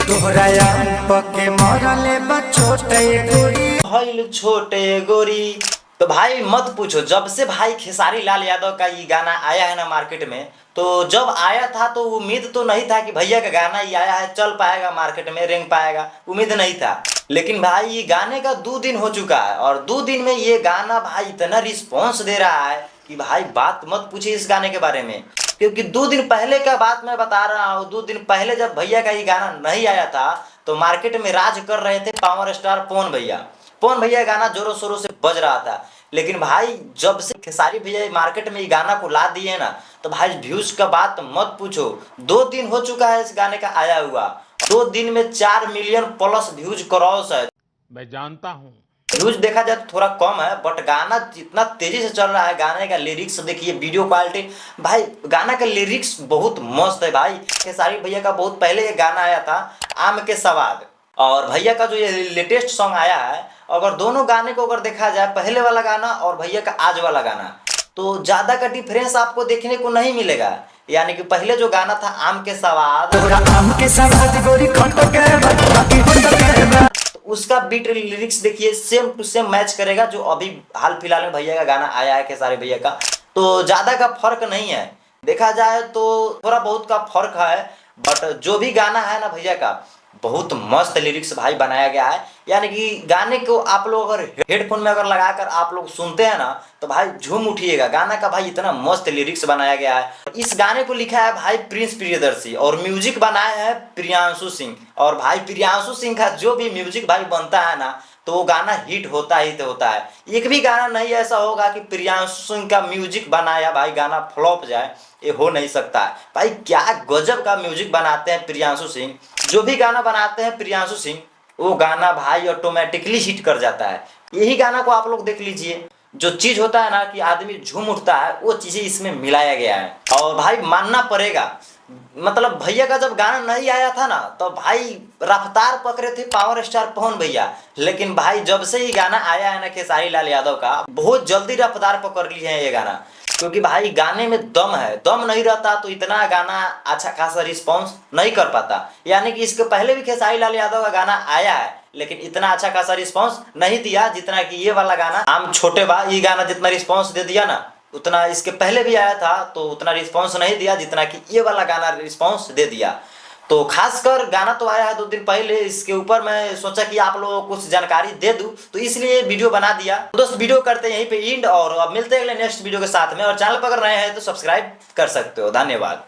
तोहरा पके मरले बा छोटे गोरी भइल छोटे गोरी। तो भाई मत पूछो, जब से भाई खेसारी लाल यादव का ये गाना आया है ना मार्केट में, तो जब आया था तो उम्मीद तो नहीं था कि भैया का गाना ये आया है चल पाएगा मार्केट में, रेंग पाएगा, उम्मीद नहीं था। लेकिन भाई ये गाने का 2 दिन हो चुका है और 2 दिन में ये गाना भाई इतना रिस्पॉन्स दे रहा है कि भाई बात मत पूछिए इस गाने के बारे में। क्योंकि 2 दिन पहले का बात मैं बता रहा हूँ, 2 दिन पहले जब भैया का ये गाना नहीं आया था तो मार्केट में राज कर रहे थे पावर स्टार पवन भैया। पवन भैया गाना जोरों शोरों से बज रहा था। लेकिन भाई जब से खेसारी भैया मार्केट में ये गाना को ला दिए ना, तो भाई व्यूज का बात मत पूछो। 2 दिन हो चुका है इस गाने का आया हुआ, 2 दिन में 4 मिलियन प्लस व्यूज क्रॉस है। मैं जानता हूँ व्यूज देखा जाए तो थोड़ा कम है, बट गाना जितना तेजी से चल रहा है, गाने का लिरिक्स देखिए, वीडियो क्वालिटी, भाई गाना का लिरिक्स बहुत मस्त है भाई। खेसारी भैया का बहुत पहले ये गाना आया था आम के सवाद, और भैया का जो ये लेटेस्ट सॉन्ग आया है, अगर दोनों गाने को अगर देखा जाए, पहले वाला गाना और भैया का आज वाला गाना, तो ज़्यादा का डिफरेंस आपको देखने को नहीं मिलेगा। यानी कि पहले जो गाना था आम के सवाद, तोहरा आम के सवाद गोरी खटके बाकी खटके तो उसका बीट लिरिक्स देखिए सेम टू सेम मैच करेगा जो अभी हाल फिलहाल में भैया का गाना आया है खेसारी भैया का। तो ज़्यादा का फर्क नहीं है, देखा जाए तो थोड़ा बहुत का फर्क है, बट जो भी गाना है ना भैया का, बहुत मस्त लिरिक्स भाई बनाया गया है। यानी कि गाने को आप लोग अगर हेडफोन में अगर लगाकर आप लोग सुनते हैं ना, तो भाई झूम उठिएगा। गाना का भाई इतना मस्त लिरिक्स बनाया गया है। इस गाने को लिखा है भाई प्रिंस प्रियदर्शी और म्यूजिक बनाया है प्रियांशु सिंह। और भाई प्रियांशु सिंह का जो भी म्यूजिक भाई बनता है ना, तो वो गाना हिट होता ही तो होता है। एक भी गाना नहीं ऐसा होगा कि प्रियांशु सिंह का म्यूजिक बनाया भाई गाना फ्लॉप जाए, ये हो नहीं सकता है। भाई क्या गजब का म्यूजिक बनाते हैं प्रियांशु सिंह। जो भी गाना बनाते हैं प्रियांशु सिंह, वो गाना भाई ऑटोमेटिकली हिट कर जाता है। यही गाना को आप लोग देख लीजिए, जो चीज़ होता है ना कि आदमी झूम उठता है, वो चीज़ें इसमें मिलाया गया है। और भाई मानना पड़ेगा, मतलब भैया का जब गाना नहीं आया था ना, तो भाई रफ्तार पकड़े थे पावर स्टार पवन भैया। लेकिन भाई जब से ही गाना आया है ना खेसारी लाल यादव का, बहुत जल्दी रफ्तार पकड़ लिए हैं ये गाना। क्योंकि भाई गाने में दम है, दम नहीं रहता तो इतना गाना अच्छा खासा रिस्पॉन्स नहीं कर पाता। यानी कि इसके पहले भी खेसारी लाल यादव का गाना आया है, लेकिन इतना अच्छा खासा रिस्पॉन्स नहीं दिया जितना कि ये वाला गाना आम छोटे बा, ये गाना जितना रिस्पॉन्स दे दिया ना, उतना इसके पहले भी आया था तो उतना रिस्पॉन्स नहीं दिया जितना कि ये वाला गाना रिस्पॉन्स दे दिया। तो खासकर गाना तो आया है 2 दिन पहले, इसके ऊपर मैं सोचा कि आप लोगों को कुछ जानकारी दे दूं, तो इसलिए वीडियो बना दिया। दोस्त वीडियो करते हैं यहीं पे एंड, और अब मिलते हैं अगले नेक्स्ट वीडियो के साथ में। और चैनल पर अगर नए हैं तो सब्सक्राइब कर सकते हो। धन्यवाद।